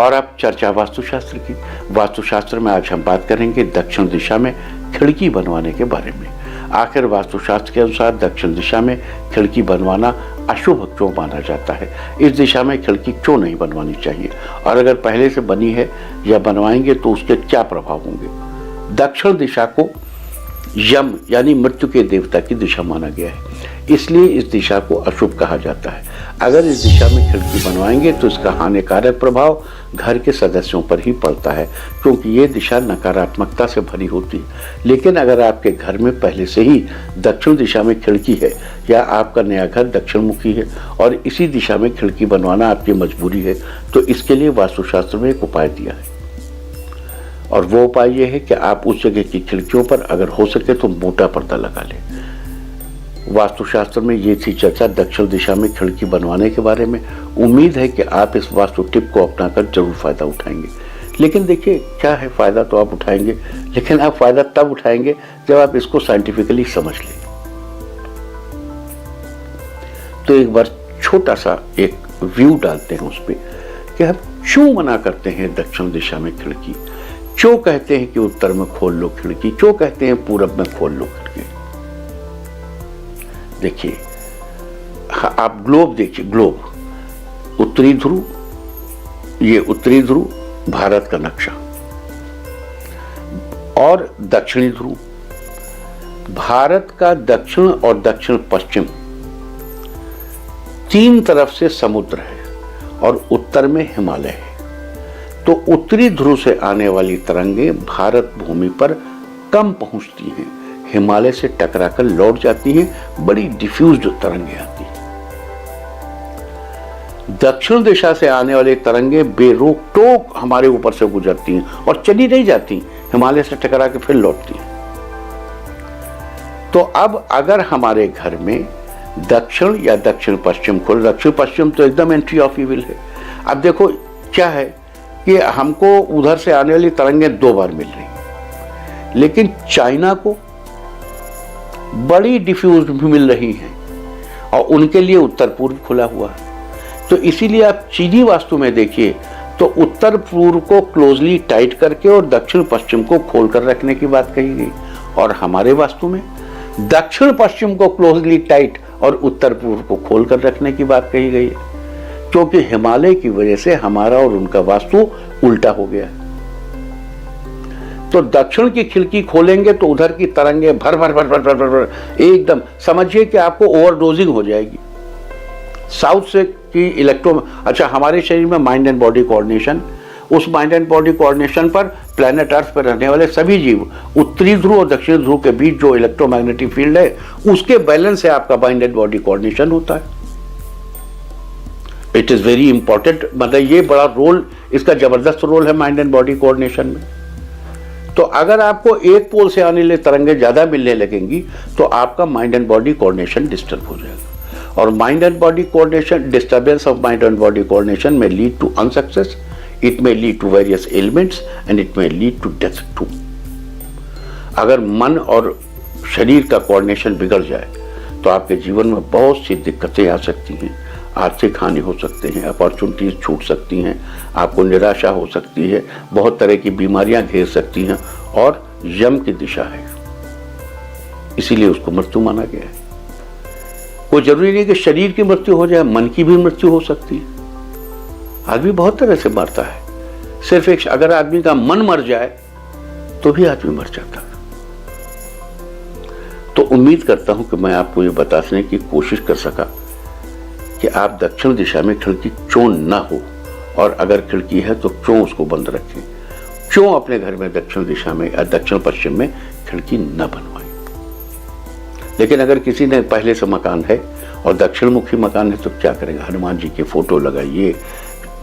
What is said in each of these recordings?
और अब चर्चा वास्तुशास्त्र की। वास्तुशास्त्र में आज हम बात करेंगे दक्षिण दिशा में खिड़की बनवाने के बारे में। आखिर वास्तुशास्त्र के अनुसार दक्षिण दिशा में खिड़की बनवाना अशुभ क्यों माना जाता है? इस दिशा में खिड़की क्यों नहीं बनवानी चाहिए, और अगर पहले से बनी है या बनवाएंगे तो उसके क्या प्रभाव होंगे? दक्षिण दिशा को यम यानी मृत्यु के देवता की दिशा माना गया है, इसलिए इस दिशा को अशुभ कहा जाता है। अगर इस दिशा में खिड़की बनवाएंगे तो इसका हानिकारक प्रभाव घर के सदस्यों पर ही पड़ता है, क्योंकि ये दिशा नकारात्मकता से भरी होती है। लेकिन अगर आपके घर में पहले से ही दक्षिण दिशा में खिड़की है या आपका नया घर दक्षिण मुखी है और इसी दिशा में खिड़की बनवाना आपकी मजबूरी है, तो इसके लिए वास्तुशास्त्र में एक उपाय दिया है, और वो उपाय ये है कि आप उस जगह की खिड़कियों पर अगर हो सके तो मोटा पर्दा लगा लें। वास्तुशास्त्र में ये थी चर्चा दक्षिण दिशा में खिड़की बनवाने के बारे में। उम्मीद है कि आप इस वास्तु टिप को अपनाकर जरूर फायदा उठाएंगे। लेकिन देखिए क्या है, फायदा तो आप उठाएंगे, लेकिन आप फायदा तब उठाएंगे जब आप इसको साइंटिफिकली समझ लें। तो एक बार छोटा सा एक व्यू डालते हैं उस पर कि हम क्यों मना करते हैं दक्षिण दिशा में खिड़की, क्यों कहते हैं कि उत्तर में खोल लो खिड़की, क्यों कहते हैं पूरब में खोल लो खिड़की। देखिए आप ग्लोब देखिए, ग्लोब उत्तरी ध्रुव, ये उत्तरी ध्रुव भारत का नक्शा, और दक्षिणी ध्रुव भारत का दक्षिण और दक्षिण पश्चिम तीन तरफ से समुद्र है और उत्तर में हिमालय है। तो उत्तरी ध्रुव से आने वाली तरंगे भारत भूमि पर कम पहुंचती हैं, हिमालय से टकराकर लौट जाती हैं, बड़ी डिफ्यूज्ड तरंगे आती हैं। दक्षिण दिशा से आने वाली तरंगे बेरोक टोक हमारे ऊपर से गुजरती हैं और चली नहीं जाती, हिमालय से टकरा के फिर लौटती हैं। तो अब अगर हमारे घर में दक्षिण या दक्षिण पश्चिम खोल, दक्षिण पश्चिम तो एकदम एंट्री ऑफ इविल है। अब देखो क्या है कि हमको उधर से आने वाली तरंगे दो बार मिल रही, लेकिन चाइना को बड़ी डिफ्यूज भी मिल रही हैं और उनके लिए उत्तर पूर्व खुला हुआ है। तो इसीलिए आप चीनी वास्तु में देखिए तो उत्तर पूर्व को क्लोजली टाइट करके और दक्षिण पश्चिम को खोलकर रखने की बात कही गई, और हमारे वास्तु में दक्षिण पश्चिम को क्लोजली टाइट और उत्तर पूर्व को खोलकर रखने की बात कही गई है, क्योंकि हिमालय की वजह से हमारा और उनका वास्तु उल्टा हो गया है। तो दक्षिण की खिड़की खोलेंगे तो उधर की तरंगे भर भर भर भर भर भर, भर एकदम समझिए कि आपको ओवरडोजिंग हो जाएगी। साउथ से की अच्छा हमारे शरीर में माइंड एंड बॉडी कोऑर्डिनेशन, उस माइंड एंड बॉडी कोऑर्डिनेशन पर प्लैनेट अर्थ पर रहने वाले सभी जीव उत्तरी ध्रुव और दक्षिण ध्रुव के बीच जो इलेक्ट्रोमैग्नेटिक फील्ड है उसके बैलेंस से आपका माइंड एंड बॉडी कोऑर्डिनेशन होता है। इट इज वेरी इंपॉर्टेंट, मतलब ये बड़ा रोल, इसका जबरदस्त रोल है माइंड एंड बॉडी कोऑर्डिनेशन में। तो अगर आपको एक पोल से आने वाली तरंगे ज्यादा मिलने लगेंगी तो आपका mind and body coordination disturb हो जाएगा, और mind and body coordination, disturbance of mind and body coordination में lead to unsuccess, it may lead to various elements and it may lead to death too. अगर मन और शरीर का coordination बिगड़ जाए तो आपके जीवन में बहुत सी दिक्कतें आ सकती हैं, आर्थिक हानि हो सकते हैं, अपॉर्चुनिटीज छूट सकती हैं, आपको निराशा हो सकती है, बहुत तरह की बीमारियां घेर सकती हैं, और यम की दिशा है, इसीलिए उसको मृत्यु माना गया है। कोई जरूरी नहीं कि शरीर की मृत्यु हो जाए, मन की भी मृत्यु हो सकती है। आदमी बहुत तरह से मरता है, सिर्फ एक अगर आदमी का मन मर जाए तो भी आदमी मर जाता है। तो उम्मीद करता हूं कि मैं आपको ये बताने की कोशिश कर सका कि आप दक्षिण दिशा में खिड़की क्यों ना हो, और अगर खिड़की है तो क्यों उसको बंद रखें, क्यों अपने घर में दक्षिण दिशा में या दक्षिण पश्चिम में खिड़की न बनवाएं। लेकिन अगर किसी ने पहले से मकान है और दक्षिण मुखी मकान है तो क्या करेंगे? हनुमान जी के फोटो लगाइए,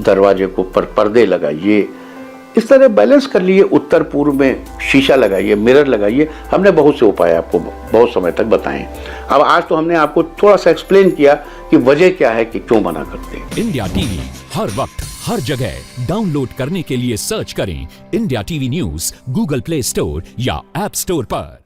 दरवाजे को पर पर्दे लगाइए, इस तरह बैलेंस कर लिए। उत्तर पूर्व में शीशा लगाइए, मिरर लगाइए। हमने बहुत से उपाय आपको बहुत समय तक बताए। अब आज तो हमने आपको थोड़ा सा एक्सप्लेन किया कि वजह क्या है कि क्यों मना करते हैं। इंडिया टीवी हर वक्त हर जगह डाउनलोड करने के लिए सर्च करें India TV news Google play store या ऐप स्टोर पर।